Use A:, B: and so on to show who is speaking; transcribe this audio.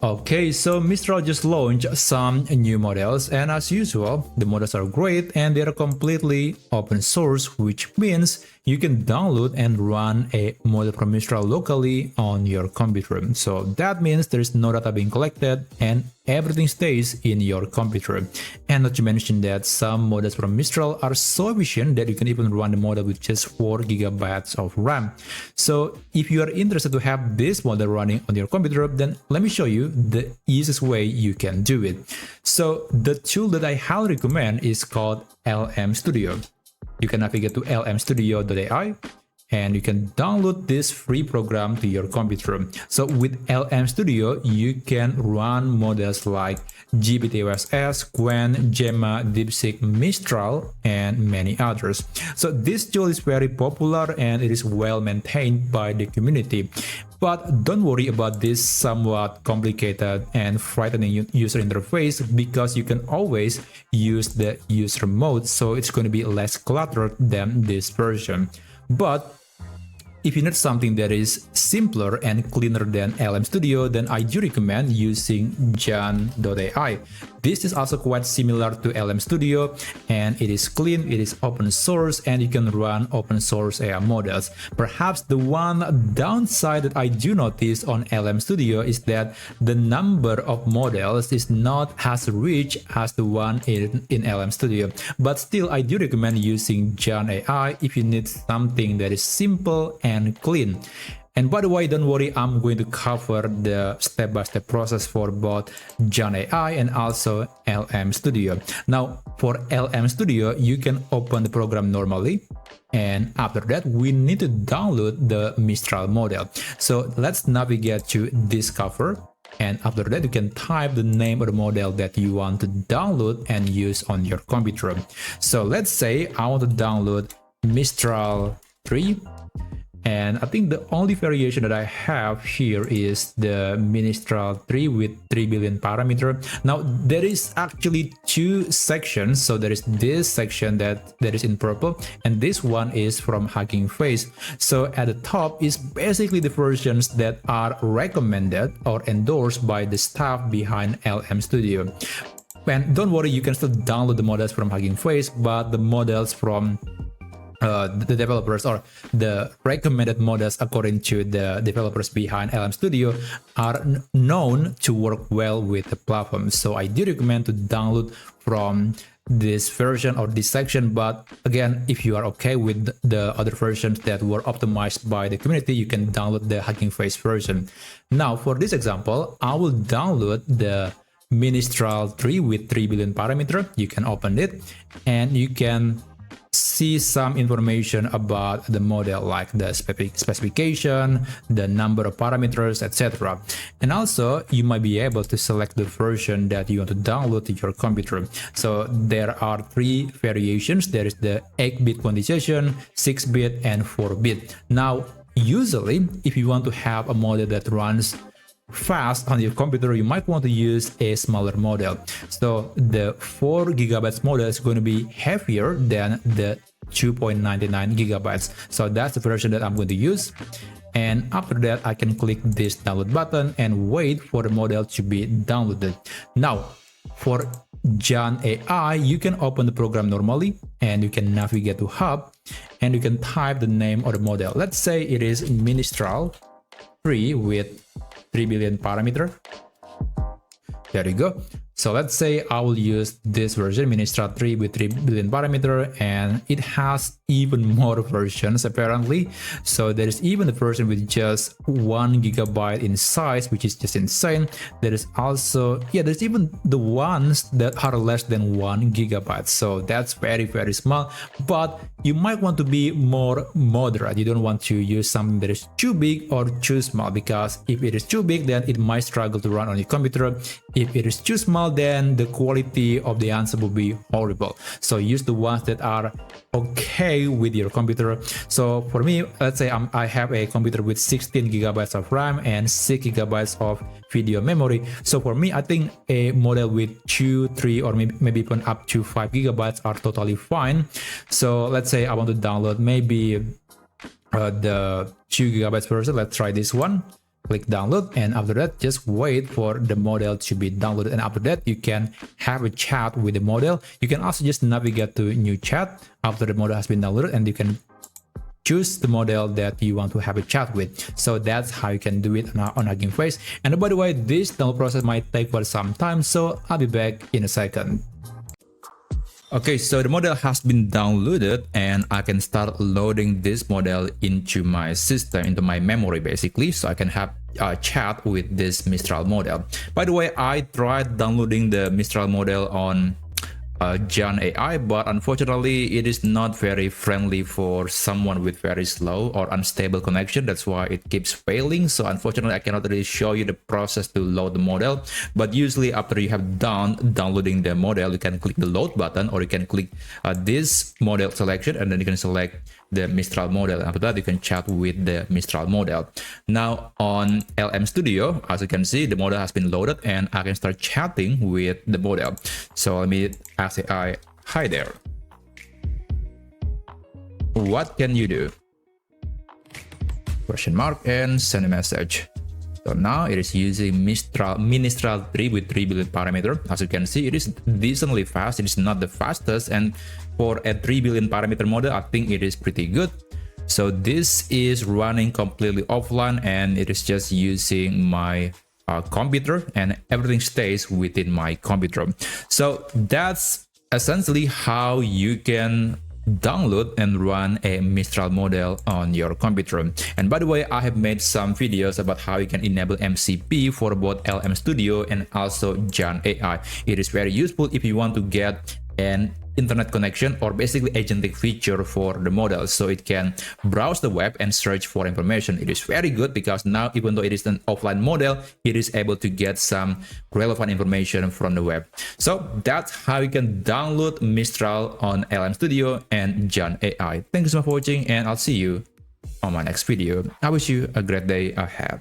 A: Okay, so Mistral just launched some new models, and as usual, the models are great and they are completely open source, which means you can download and run a model from Mistral locally on your computer. So that means there is no data being collected and everything stays in your computer. And not to mention that some models from Mistral are so efficient that you can even run the model with just 4 GB of RAM. So if you are interested to have this model running on your computer, then let me show you the easiest way you can do it. So the tool that I highly recommend is called LM Studio. You can navigate to lmstudio.ai and you can download this free program to your computer. So with LM Studio, you can run models like GPT-OSS, Qwen, Gemma, DeepSeek, Mistral, and many others. So this tool is very popular and it is well maintained by the community. But don't worry about this somewhat complicated and frightening user interface because you can always use the user mode, so it's going to be less cluttered than this version. But if you need something that is simpler and cleaner than LM Studio, then I do recommend using Jan.ai. This is also quite similar to LM Studio and it is clean, it is open source, and you can run open source AI models. Perhaps the one downside that I do notice on LM Studio is that the number of models is not as rich as the one in LM Studio. But still, I do recommend using Jan.ai if you need something that is simple and clean. And by the way, don't worry, I'm going to cover the step-by-step process for both Jan.ai and also LM Studio. Now, for LM Studio, you can open the program normally. And after that, we need to download the Mistral model. So let's navigate to Discover. And after that, you can type the name of the model that you want to download and use on your computer. So let's say I want to download Mistral 3. And I think the only variation that I have here is the Mistral 3 with 3 billion parameter. Now, there is actually two sections. So there is this section that is in purple, and this one is from Hugging Face. So at the top is basically the versions that are recommended or endorsed by the staff behind LM Studio. And don't worry, you can still download the models from Hugging Face, but the models from the developers or the recommended models according to the developers behind LM Studio are known to work well with the platform. So I do recommend to download from this version or this section. But again, if you are okay with the other versions that were optimized by the community, you can download the Hugging Face version. Now, for this example, I will download the Mistral 3 with 3 billion parameter. You can open it and you can see some information about the model, like the specification, the number of parameters, etc. And also you might be able to select the version that you want to download to your computer. So there are 3 variations. There is the 8-bit quantization, 6-bit, and 4-bit. Now, usually if you want to have a model that runs fast on your computer, you might want to use a smaller model. So the 4 GB model is going to be heavier than the 2.99 GB. So that's the version that I'm going to use. And after that, I can click this download button and wait for the model to be downloaded. Now, for Jan.ai, you can open the program normally and you can navigate to Hub and you can type the name of the model. Let's say it is Mistral 3 with 3 billion parameter. There you go. So let's say I will use this version, Mistral 3 with 3 billion parameter, and it has even more versions apparently. So there is even the version with just 1 GB in size, which is just insane. There is also, there's even the ones that are less than 1 GB. So that's very, very small, but you might want to be more moderate. You don't want to use something that is too big or too small, because if it is too big, then it might struggle to run on your computer. If it is too small, then the quality of the answer will be horrible. So use the ones that are okay with your computer. So for me, let's say I have a computer with 16 GB of RAM and 6 GB of video memory. So for me, I think a model with 2, 3, or maybe even up to 5 GB are totally fine. So let's say I want to download maybe the 2 GB version. Let's try this one. click download, and after that just wait for the model to be downloaded, and after that you can have a chat with the model. You can also just navigate to new chat after the model has been downloaded, and you can choose the model that you want to have a chat with. So that's how you can do it on Hugging Face. And by the way, this download process might take for some time, so I'll be back in a second. Okay, so the model has been downloaded and I can start loading this model into my system, into my memory basically, so I can have a chat with this Mistral model. By the way, I tried downloading the Mistral model on Jan.ai, but unfortunately it is not very friendly for someone with very slow or unstable connection. That's why it keeps failing. So unfortunately I cannot really show you the process to load the model, but usually after you have done downloading the model, you can click the load button, or you can click this model selection, and then you can select the Mistral model. After that you can chat with the Mistral model. Now on LM Studio, as you can see, the model has been loaded and I can start chatting with the model. So let me say hi there. What can you do? Question mark, and send a message. So now it is using Mistral 3 with 3 billion parameter. As you can see, it is decently fast. It is not the fastest, and for a 3 billion parameter model, I think it is pretty good. So this is running completely offline, and it is just using my computer, and everything stays within my computer. So that's essentially how you can download and run a Mistral model on your computer. And by the way, I have made some videos about how you can enable MCP for both LM Studio and also Jan.ai. It is very useful if you want to get an internet connection, or basically agentic feature for the model, so it can browse the web and search for information. It is very good because now, even though it is an offline model, it is able to get some relevant information from the web. So that's how you can download Mistral on LM Studio and Jan.ai. Thank you so much for watching, and I'll see you on my next video. I wish you a great day ahead.